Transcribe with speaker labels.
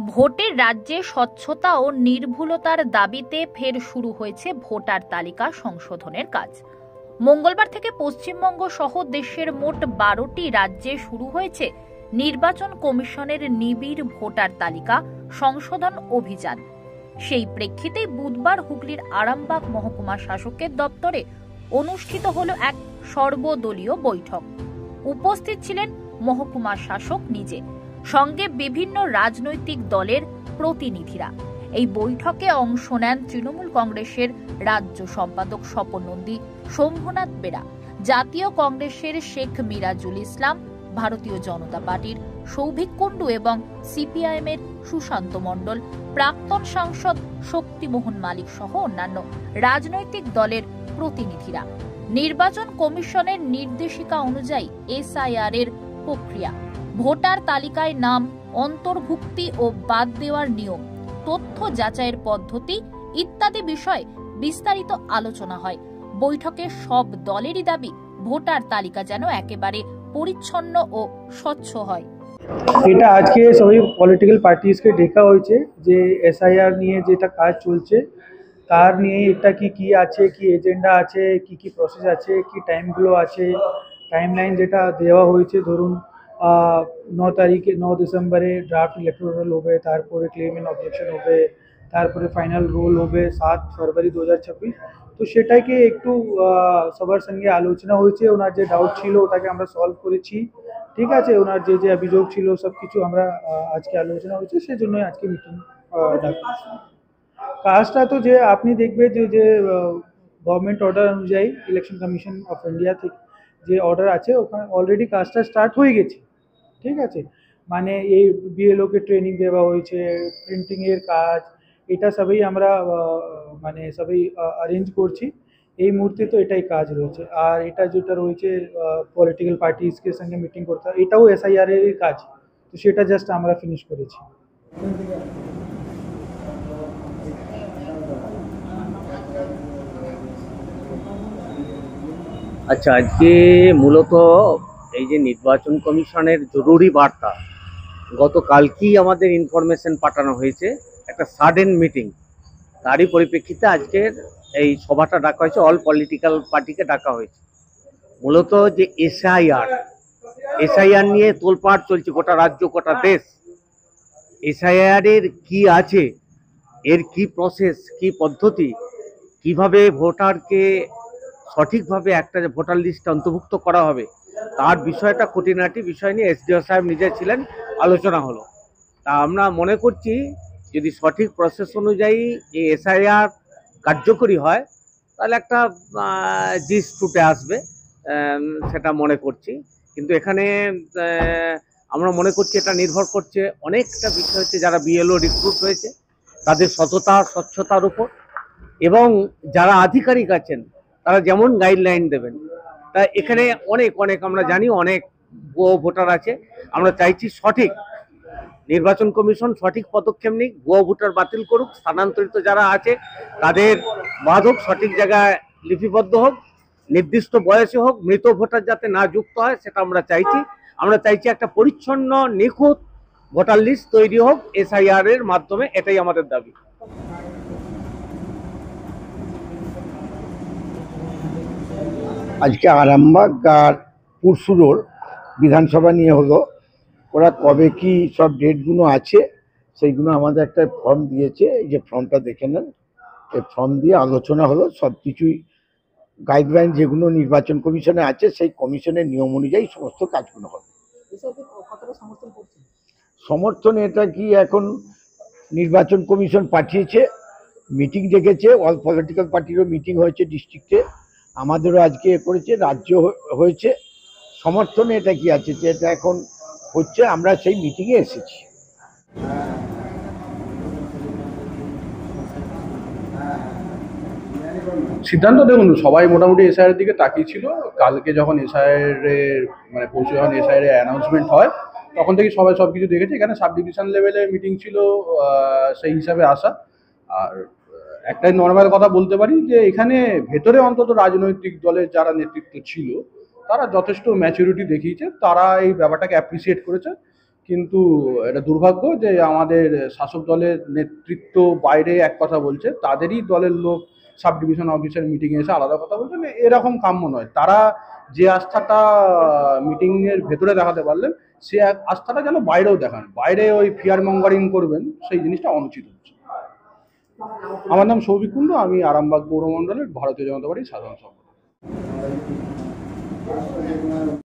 Speaker 1: ভোটের রাজ্যে স্বচ্ছতা ও নির্ভুলতার দাবিতে ফের শুরু হয়েছে ভোটার তালিকা সংশোধনের কাজ। মঙ্গলবার থেকে পশ্চিমবঙ্গ সহ দেশের মোট 12টি রাজ্যে শুরু হয়েছে নির্বাচন কমিশনের নিবিড় ভোটার তালিকা সংশোধন অভিযান। সেই প্রেক্ষিতে বুধবার হুগলির আরামবাগ মহকুমা শাসকের দপ্তরে অনুষ্ঠিত হলো এক সর্বদলীয় বৈঠক। উপস্থিত ছিলেন মহকুমা শাসক নিজে, সঙ্গে বিভিন্ন রাজনৈতিক দলের প্রতিনিধিরা। এই বৈঠকে অংশ নেন তৃণমূল কংগ্রেসের রাজ্য সম্পাদক স্বপন নন্দী, শম্ভুনাথ বেরা, জাতীয় কংগ্রেসের শেখ মিরাজুল ইসলাম, ভারতীয় জনতা পার্টির সৌভিক কুণ্ডু এবং সিপিআইএম এর সুশান্ত মণ্ডল, প্রাক্তন সাংসদ শক্তিমোহন মালিক সহ অন্যান্য রাজনৈতিক দলের প্রতিনিধিরা। নির্বাচন কমিশনের নির্দেশিকা অনুযায়ী এসআইআর এর প্রক্রিয়া, ভোটার তালিকায় নাম অন্তর্ভুক্তি ও বাদ দেওয়ার নিয়ম, তথ্য যাচাইয়ের পদ্ধতি ইত্যাদি বিষয়ে বিস্তারিত আলোচনা হয়। বৈঠকে সব দলেরই দাবি ভোটার তালিকা যেন একেবারে পরিচ্ছন্ন ও স্বচ্ছ হয়।
Speaker 2: এটা আজকে সবাই পলিটিক্যাল পার্টিসকে ডাকা হয়েছে যে এসআইআর নিয়ে যেটা কাজ চলছে তার নিয়ে এটা কি আছে, কি এজেন্ডা আছে, কি প্রসেস আছে, কি টাইমগুলো আছে, টাইমলাইন যেটা দেওয়া হয়েছে। ধরুন 9 ডিসেম্বরে ড্রাফট ইলেকটোরাল হবে, তারপরে ক্লেম এন্ড অবজেকশন হবে, তারপরে ফাইনাল রোল হবে 7 ফেব্রুয়ারি 2026। তো সেটাকে একটু সবার সঙ্গে আলোচনা হয়েছে। ওনার যে ডাউট ছিল ওটাকে আমরা সলভ করেছি, ঠিক আছে। ওনার যে অভিযোগ ছিল সব কিছু আমরা আজকে আলোচনা হয়েছে, সেজন্যই আজকে মিটিং ডাকা। কাজটা তো যে আপনি দেখবে যে গভর্নমেন্ট অর্ডার অনুযায়ী ইলেকশন কমিশন অফ ইন্ডিয়া থেকে যে অর্ডার আছে ওখানে অলরেডি কাজটা স্টার্ট হয়ে গেছে, ঠিক আছে। মানে এই বিএলওকে ট্রেনিং দেওয়া হয়েছে, প্রিন্টিংয়ের কাজ, এটা সবই আমরা মানে সবই অ্যারেঞ্জ করছি এই মুহূর্তে। তো এটাই কাজ রয়েছে। আর এটা যেটা রয়েছে পলিটিক্যাল পার্টিসকে সঙ্গে মিটিং করতে হয়, এটাও এসআইআর এর কাজ। তো সেটা জাস্ট আমরা ফিনিশ করেছি।
Speaker 3: আচ্ছা, আজকে মূলত এই যে নির্বাচন কমিশনের জরুরি বার্তা গতকালকেই আমাদের ইনফরমেশন পাঠানো হয়েছে, একটা সাডেন মিটিং, তারই পরিপ্রেক্ষিতে আজকের এই সভাটা ডাকা হয়েছে। অল পলিটিক্যাল পার্টিকে ডাকা হয়েছে। মূলত যে এসআইআর নিয়ে তোলপাড় চলছে গোটা রাজ্য, গোটা দেশ। এসআইআর এর কি আছে, এর কি প্রসেস, কি পদ্ধতি, কিভাবে ভোটারকে সঠিকভাবে একটা ভোটার লিস্টে অন্তর্ভুক্ত করা হবে, তার বিষয়টা খুঁটিনাটি বিষয় নিয়ে এসডিও সাহেব নিজে ছিলেন, আলোচনা হলো। তা আমরা মনে করছি যদি সঠিক প্রসেস অনুযায়ী এই এসআইআর কার্যকরী হয় তাহলে একটা জিস ফুটে আসবে, সেটা মনে করছি। কিন্তু এখানে আমরা মনে করছি এটা নির্ভর করছে অনেকটা বিষয় হচ্ছে যারা বিএলও রিক্রুট হয়েছে তাদের সততা স্বচ্ছতার উপর, এবং যারা আধিকারিক আছেন তারা যেমন গাইডলাইন দেবেন। তা এখানে অনেক আমরা জানি অনেক ভুয়ো ভোটার আছে। আমরা চাইছি সঠিক নির্বাচন কমিশন সঠিক পদক্ষেপ নিক, ভুয়ো ভোটার বাতিল করুক, স্থানান্তরিত যারা আছে তাদের বাদ হোক, সঠিক জায়গায় লিপিবদ্ধ হোক, নির্দিষ্ট বয়সে হোক, মৃত ভোটার যাতে না যুক্ত হয় সেটা আমরা চাইছি। আমরা চাইছি একটা পরিচ্ছন্ন নিখুঁত ভোটার লিস্ট তৈরি হোক এসআইআর এর মাধ্যমে, এটাই আমাদের দাবি।
Speaker 4: আজকে আরামবাগ আর পুরসুরোর বিধানসভা নিয়ে হলো। ওরা কবে কি সব ডেটগুলো আছে সেইগুলো আমাদের একটা ফর্ম দিয়েছে, এই যে ফর্মটা দেখে নেন। এই ফর্ম দিয়ে আলোচনা হলো, সব কিছুই গাইডলাইন যেগুলো নির্বাচন কমিশনে আছে সেই কমিশনের নিয়ম অনুযায়ী সমস্ত কাজগুলো হবে। সমর্থন এটা কি এখন নির্বাচন কমিশন পাঠিয়েছে, মিটিং ডেকেছে, অল পলিটিক্যাল পার্টিরও মিটিং হয়েছে ডিস্ট্রিক্টে, আমাদেরও আজকে করেছে, রাজ্য হয়েছে। সমর্থনে এটা কি আছে যে এটা এখন হচ্ছে, আমরা সেই মিটিংয়ে এসেছি।
Speaker 5: সিদ্ধান্ত দেখুন, সবাই মোটামুটি এসআইআর দিকে তাকিয়েছিল। কালকে যখন এসআইআর মানে পরশু যখন এসআইআর অ্যানাউন্সমেন্ট হয় তখন থেকে সবাই সব কিছু দেখেছে। এখানে সাব ডিভিশন লেভেলে মিটিং ছিল, সেই হিসাবে আসা। আর একটাই নর্মাল কথা বলতে পারি যে এখানে ভেতরে অন্তত রাজনৈতিক দলের যারা নেতৃত্ব ছিল তারা যথেষ্ট ম্যাচুরিটি দেখিয়েছে, তারা এই ব্যাপারটাকে অ্যাপ্রিসিয়েট করেছে। কিন্তু এটা দুর্ভাগ্য যে আমাদের শাসক দলের নেতৃত্ব বাইরে এক কথা বলছে, তাদেরই দলের লোক সাব ডিভিশন অফিসের মিটিংয়ে এসে আলাদা কথা বলছেন। এরকম কাম্য নয়। তারা যে আস্থাটা মিটিংয়ের ভেতরে দেখাতে পারলেন, সে আস্থাটা যেন বাইরেও দেখান। বাইরে ওই ফিয়ার মঙ্গারিং করবেন, সেই জিনিসটা অনুচিত হচ্ছে। আমার নাম সৌভিক কুণ্ডু, আমি আরামবাগ পৌরমণ্ডলের ভারতীয় জনতা পার্টির সাধারণ সম্পাদক।